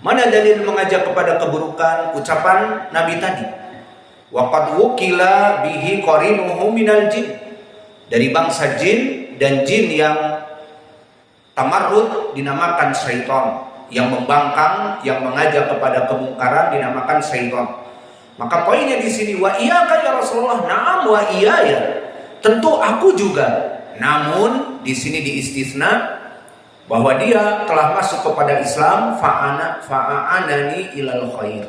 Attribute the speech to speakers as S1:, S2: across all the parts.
S1: Mana dalil mengajak kepada keburukan? Ucapan Nabi tadi. Wa qad wukila bihi qarinuhu minal jin. Dari bangsa jin, dan jin yang tamarrud dinamakan syaitan, yang membangkang, yang mengajak kepada kemungkaran dinamakan syaitan. Maka poinnya di sini, wa iyyaka ya Rasulullah, na'am wa iyaya. Tentu aku juga. Namun di sini diistisna bahwa dia telah masuk kepada Islam, fa'anani ilal khair,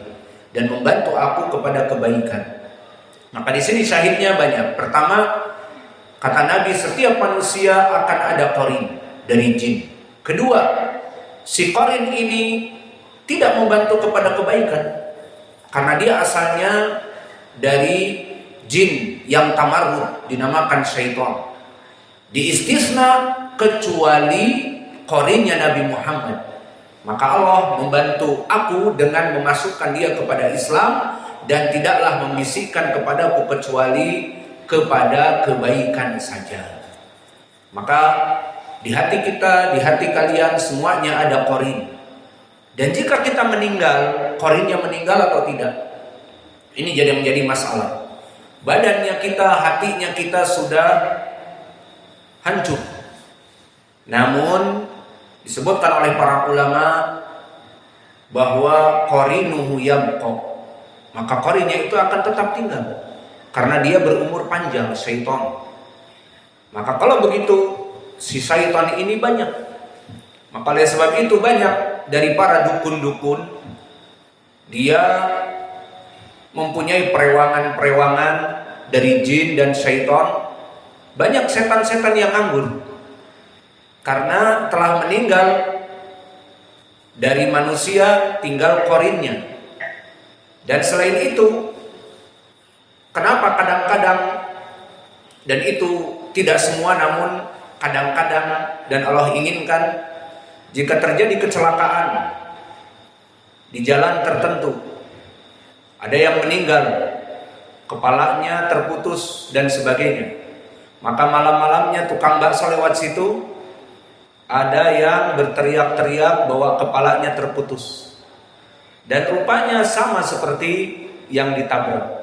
S1: dan membantu aku kepada kebaikan. Maka di sini syahidnya banyak. Pertama, kata Nabi, setiap manusia akan ada qarin dari jin. Kedua, si qarin ini tidak membantu kepada kebaikan karena dia asalnya dari jin yang tamarrud dinamakan syaitan. Diistisna kecuali qarinnya Nabi Muhammad. Maka Allah membantu aku dengan memasukkan dia kepada Islam, dan tidaklah membisikkan kepadaku kecuali kepada kebaikan saja. Maka di hati kita, di hati kalian semuanya ada qarin. Dan jika kita meninggal, qarinnya meninggal atau tidak? Ini jadi menjadi masalah. Badannya kita, hatinya kita sudah hancur. Namun disebutkan oleh para ulama bahwa qarinuhu yabqa. Maka qarinnya itu akan tetap tinggal karena dia berumur panjang, syaitan. Maka kalau begitu, si syaitan ini banyak. Maka oleh sebab itu banyak dari para dukun-dukun, dia mempunyai perewangan-perewangan dari jin dan syaitan. Banyak setan-setan yang nganggur karena telah meninggal dari manusia, tinggal qarinnya. Dan selain itu, kenapa kadang-kadang, dan itu tidak semua, namun kadang-kadang dan Allah inginkan, jika terjadi kecelakaan di jalan tertentu, ada yang meninggal, kepalanya terputus dan sebagainya, maka malam-malamnya tukang bakso lewat situ, ada yang berteriak-teriak bahwa kepalanya terputus, dan rupanya sama seperti yang ditabrak.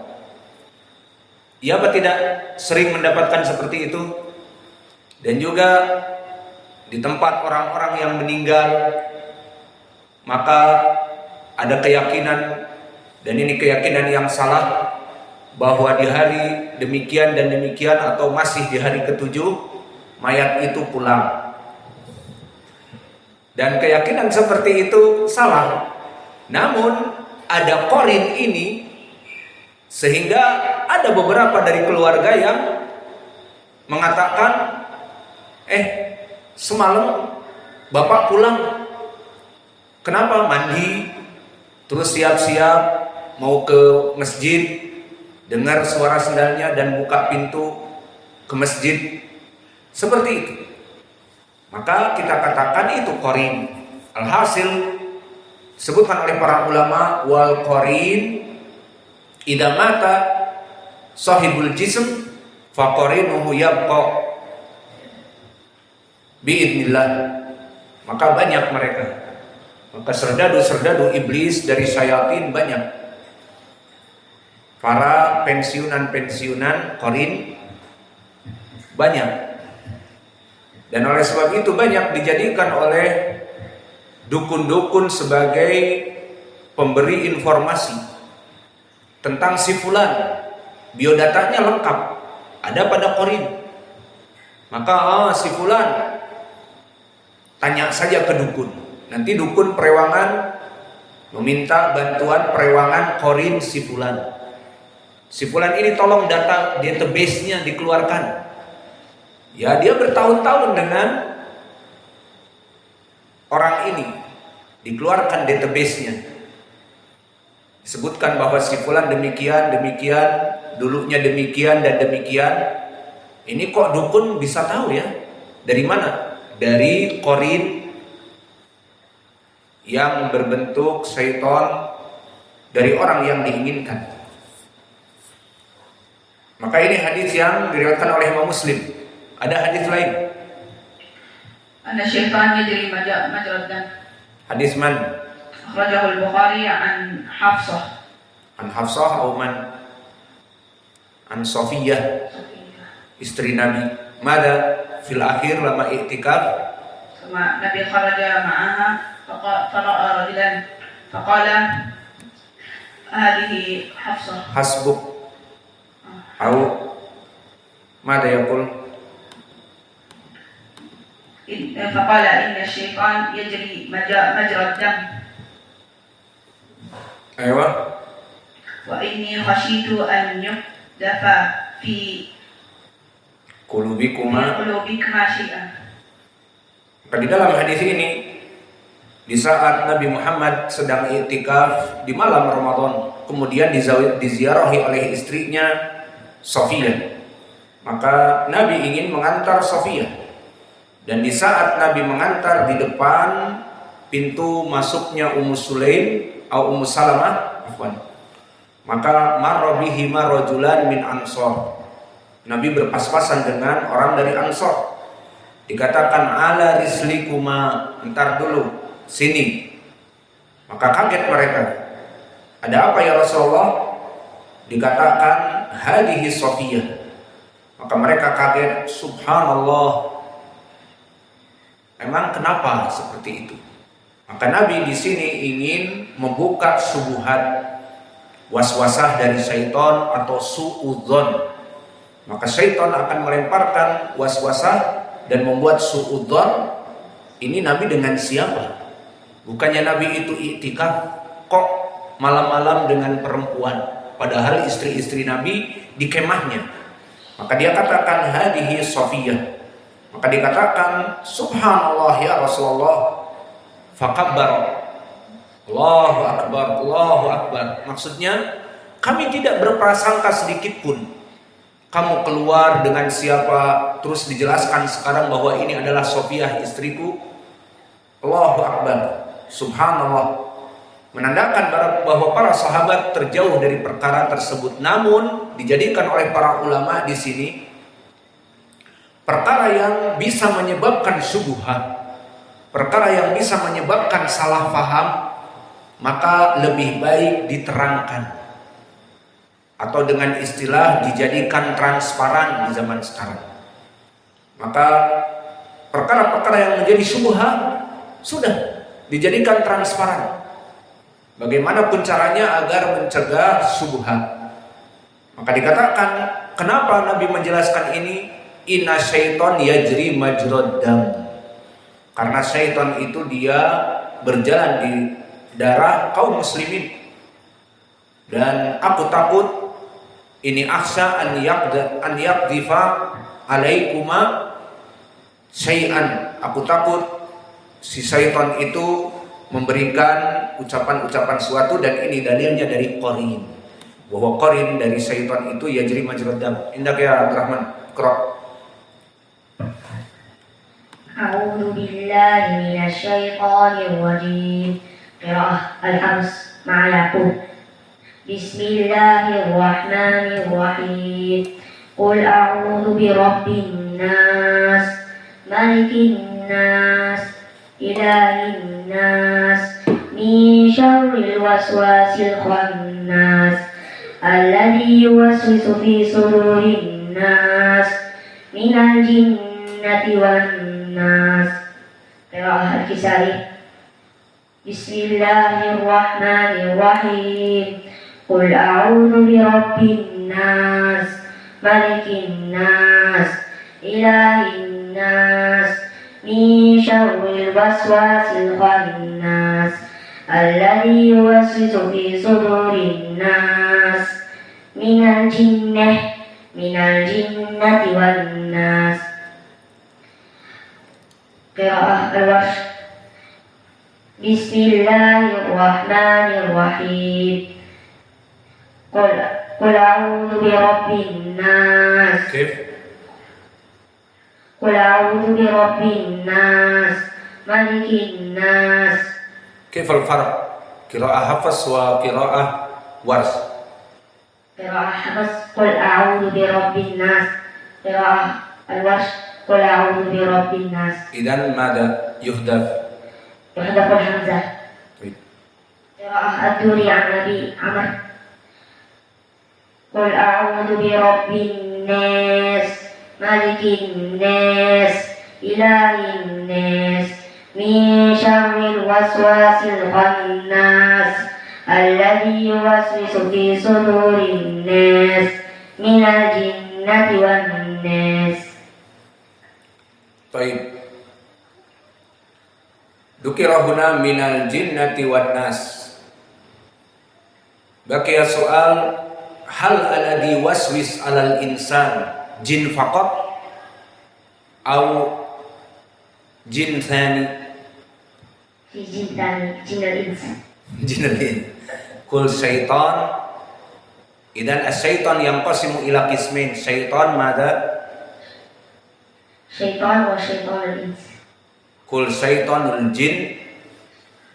S1: Ia apa tidak sering mendapatkan seperti itu? Dan juga di tempat orang-orang yang meninggal, maka ada keyakinan, dan ini keyakinan yang salah, bahwa di hari demikian dan demikian atau masih di hari ketujuh, mayat itu pulang. Dan keyakinan seperti itu salah. Namun ada qarin ini, sehingga ada beberapa dari keluarga yang mengatakan, semalam bapak pulang, kenapa? Mandi, terus siap-siap mau ke masjid, dengar suara sendalnya dan buka pintu ke masjid, seperti itu. Maka kita katakan itu qarin. Alhasil disebutkan oleh para ulama, wal qarin idza mata sahibul jism fa qarinuhu yabqa biidznillah. Maka banyak mereka, maka serdadu-serdadu iblis dari syayatin banyak, para pensiunan qarin banyak. Dan oleh sebab itu banyak dijadikan oleh dukun-dukun sebagai pemberi informasi tentang si fulan, biodatanya lengkap, ada pada qarin. Maka si fulan, tanya saja ke dukun. Nanti dukun perewangan meminta bantuan perewangan qarin si fulan. Si fulan ini tolong data database-nya dikeluarkan. Ya, dia bertahun-tahun dengan orang ini, dikeluarkan database-nya. Disebutkan bahwa si fulan demikian, dulunya demikian dan demikian. Ini kok dukun bisa tahu ya? Dari mana? Dari qarin yang berbentuk syaitan dari orang yang diinginkan. Maka ini hadis yang diriwayatkan oleh Imam Muslim. Ada hadis lain.
S2: Ada syaitannya jadi majalah.
S1: Hadis man?
S2: أخرجه البخاري عن حفصة.
S1: An Hafsah atau an Sofiyah, istri Nabi. Mada fil akhir lama i'tikaf.
S2: Nabi kharaja ma'aha fara'a rajulan faqala hadhihi Hafsah.
S1: Hasbuk. Au mada yaqul?
S2: Faqala inna syaitan yajri majra dam.
S1: Aywa.
S2: Wa inni khashitu an yuhdatha fi
S1: Qulubikuma
S2: syai'an.
S1: Maka di dalam hadis ini, di saat Nabi Muhammad sedang i'tikaf di malam Ramadan, kemudian diziarahi oleh istrinya Sofiyah, maka Nabi ingin mengantar Sofiyah. Dan di saat Nabi mengantar, di depan pintu masuknya Ummu Sulaim atau Ummu Salamah, maka marra bihi rajulan min Ansor. Nabi berpas-pasan dengan orang dari Ansor. Dikatakan ala rislikuma, entar dulu, sini. Maka kaget mereka. Ada apa ya Rasulullah? Dikatakan hadihi Sofiyah. Maka mereka kaget, subhanallah. Emang kenapa seperti itu? Maka Nabi di sini ingin membuka subuhat, waswasah dari syaitan atau su'udzon. Maka syaitan akan melemparkan waswasah dan membuat su'udzon. Ini Nabi dengan siapa? Bukannya Nabi itu i'tikaf, kok malam-malam dengan perempuan, padahal istri-istri Nabi di kemahnya. Maka dia katakan hadihi Sofiyah. Maka dikatakan subhanallah ya Rasulullah. Fakabbar, Allahu Akbar, Allahu Akbar. Maksudnya kami tidak berprasangka sedikit pun kamu keluar dengan siapa. Terus dijelaskan sekarang bahwa ini adalah Sofiyah istriku. Allahu Akbar, subhanallah. Menandakan bahwa para sahabat terjauh dari perkara tersebut. Namun dijadikan oleh para ulama di sini perkara yang bisa menyebabkan syubhat, perkara yang bisa menyebabkan salah faham, maka lebih baik diterangkan, atau dengan istilah dijadikan transparan di zaman sekarang. Maka perkara-perkara yang menjadi syubhat sudah dijadikan transparan. Bagaimanapun caranya agar mencegah syubhat. Maka dikatakan, kenapa Nabi menjelaskan ini? Inna syaiton yajri majrad dam. Karena syaitan itu dia berjalan di darah kaum muslimin. Dan aku takut ini akhsha an yaqdhifa alaikuma syai'an. Aku takut si syaitan itu memberikan ucapan-ucapan suatu, dan ini dalilnya dari qarin. Bahwa qarin dari syaitan itu yajri majrad dam. Indak ya Abdurrahman, Qira.
S3: أعوذ بالله من الشيطان الرجيم. قراءة الحمص مع يعقوب. بسم الله الرحمن الرحيم. قل أعوذ برب الناس ملك الناس إله الناس من شر الوسواس الخناس الذي يوسوس في صدور الناس من الجنة والناس. قراءة الكسائي. بسم الله الرحمن الرحيم. قل أعوذ برب الناس ملك الناس إله الناس من شر الوسواس الخناس الذي يوسوس في صدور الناس من الجنة والناس. قراءة الورش. بسم الله الرحمن الرحيم. قل أعوذ برب الناس.
S1: كيف؟
S3: قل أعوذ برب الناس ملك الناس.
S1: كيف الفرق؟ قراءة حفص وقراءة ورش.
S3: قراءة حفص قل أعوذ برب الناس. قراءة الورش قل أعوذ برب الناس.
S1: إذن ماذا يحدث؟
S3: يحذف الهمزة. قراءة الدوري عن أبي عمرو قل أعوذ برب الناس ملك الناس إله الناس من شر الوسواس الخناس الذي يوسوس في صدور الناس من الجنة والناس.
S1: Baik. Dukira huna minal jinnati wan nas. Baqiya soal hal alladhi waswis alal insan jin faqat au jin thani.
S3: في جن ثاني جن الإنس.
S1: Jin al-ins. Kul syaitan. Idan as-syaitan yanqasimu ila qismain. Syaitan madza?
S3: شيطان وشيطان الإنس.
S1: Kul syaitanul jin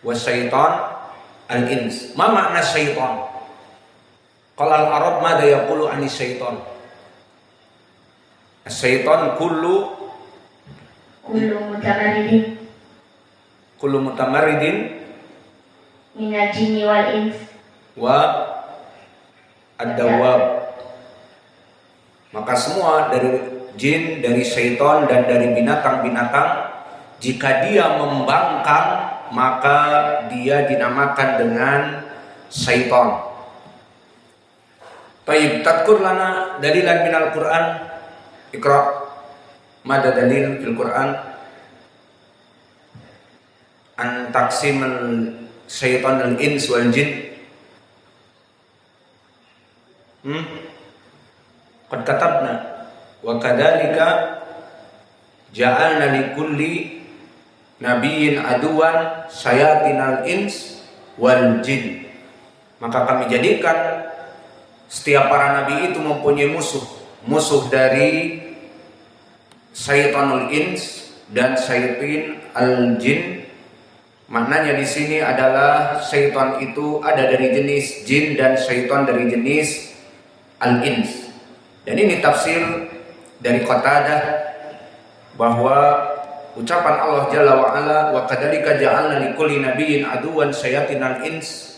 S1: wa syaitan al-ins. Ma makna syaitan? Qala al-arab madza yaqulu ani syaitan? As-syaitan kullu mutamarridin
S3: من الجن والإنس
S1: wa ad-dawab. Maka semua dari jin, dari syaitan dan dari binatang-binatang, jika dia membangkang maka dia dinamakan dengan syaitan. Baik, tadkur lana dalilan minal Qur'an. Iqra. Mada dalil fil Qur'an an taqsimul syaitanul ins wal jin. Qad katabna wa kadzalika ja'alna likulli nabiyyin aduwan syayatinal ins wal jin. Maka kami jadikan setiap para nabi itu mempunyai musuh dari syaitanul ins dan syaitin al jin. Maknanya di sini adalah syaitan itu ada dari jenis jin dan syaitan dari jenis al-ins. Dan ini tafsir dari Qatadah bahwa ucapan Allah Jalla wa Ala wa kadzalika ja'alna likulli nabiyyin aduwan syayatinal ins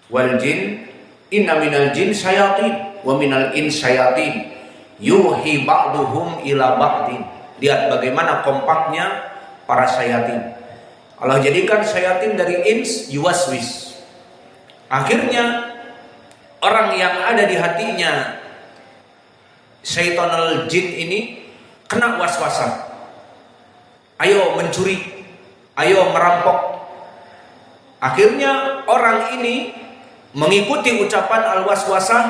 S1: wal jin inna minal jin syayatin wa minal ins syayatin yuhi ba'duhum ila ba'din. Lihat bagaimana kompaknya para syayatin. Allah jadikan syayatin dari ins yuwaswis. Akhirnya orang yang ada di hatinya syaitanul jin ini kena waswasan. Ayo mencuri, ayo merampok. Akhirnya orang ini mengikuti ucapan al-waswasah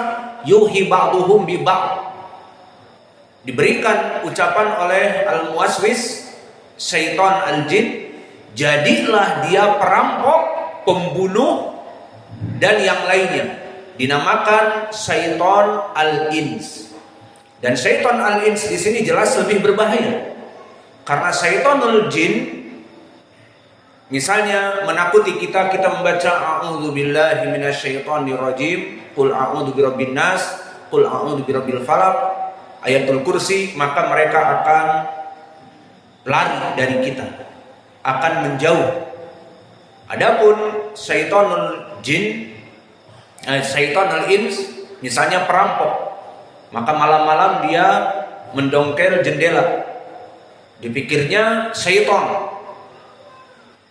S1: yuhi ba'duhum bi ba'd. Diberikan ucapan oleh al-muwaswis syaitan al-jin, jadilah dia perampok, pembunuh dan yang lainnya. Dinamakan syaitan al-ins. Dan syaitan al-ins di sini jelas lebih berbahaya. Karena syaitanul jin misalnya menakuti kita membaca a'udzubillahi minasyaitonirrajim, qul a'udzu birabbin nas, qul a'udzu birabbil falaq, ayatul kursi, maka mereka akan lari dari kita, akan menjauh. Adapun syaitanul jin, syaitanul ins misalnya perampok, maka malam-malam dia mendongkel jendela, dipikirnya syaitan,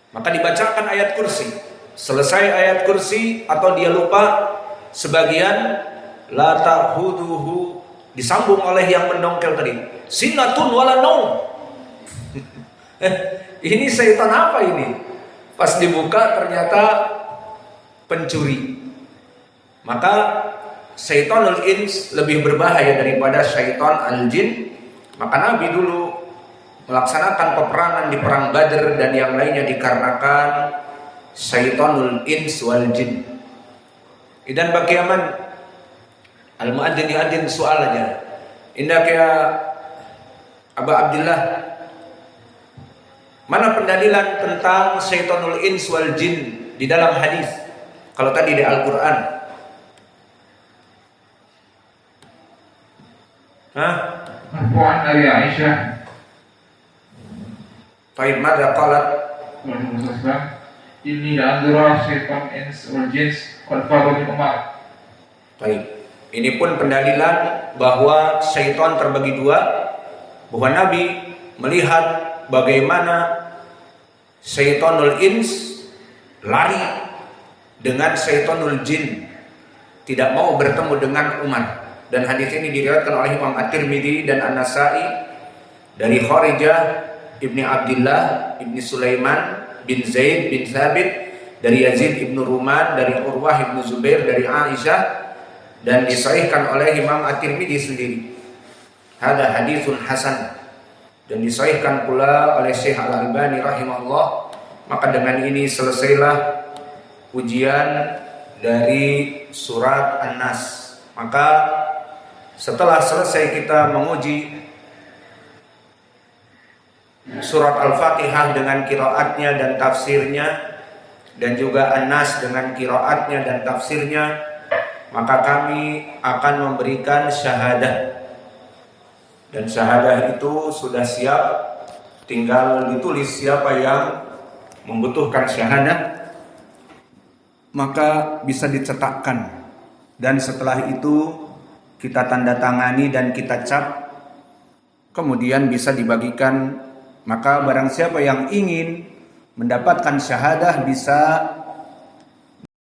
S1: maka dibacakan ayat kursi. Selesai ayat kursi atau dia lupa sebagian, la ta'khuduhu, disambung oleh yang mendongkel tadi, sinatun wala naum. Ini syaitan apa ini? Pas dibuka ternyata pencuri. Maka syaitanul ins lebih berbahaya daripada syaitan al-jin. Maka Nabi dulu melaksanakan peperangan di perang Badr dan yang lainnya dikarenakan syaitanul ins wal jin. Idan bagaimana al-muadzin yuadzin soal aja. Indah ya Aba Abdullah, mana pendalilan tentang syaitanul ins wal jin di dalam hadis? Kalau tadi di Al-Qur'an.
S4: Marfu'an dari Aisyah.
S1: Baik, mada qalat?
S4: Inni la'andura syaitan ins wal jins qad faru min Umar.
S1: Baik. Ini pun pendalilan bahwa syaitan terbagi dua, bahwa Nabi melihat bagaimana syaitanul ins lari dengan syaitanul jin, tidak mau bertemu dengan Umar. Dan hadis ini diriwayatkan oleh Imam At-Tirmidzi dan An-Nasa'i dari Kharijah ibni Abdullah ibni Sulaiman bin Zaid bin Thabit, dari Yazid ibnu Ruman, dari Urwah ibnu Zubair, dari Aisyah, dan disahihkan oleh Imam At-Tirmidzi sendiri. Hada haditsun hasan, dan disahihkan pula oleh Syekh Al-Albani rahimahullah. Maka dengan ini selesailah ujian dari surat An-Nas. Maka setelah selesai kita menguji surat Al-Fatihah dengan qiraatnya dan tafsirnya, dan juga An-Nas dengan qiraatnya dan tafsirnya, maka kami akan memberikan syahadah. Dan syahadah itu sudah siap, tinggal ditulis siapa yang membutuhkan syahadah, maka bisa dicetakkan. Dan setelah itu kita tanda tangani dan kita cap, kemudian bisa dibagikan. Maka barang siapa yang ingin mendapatkan syahadah bisa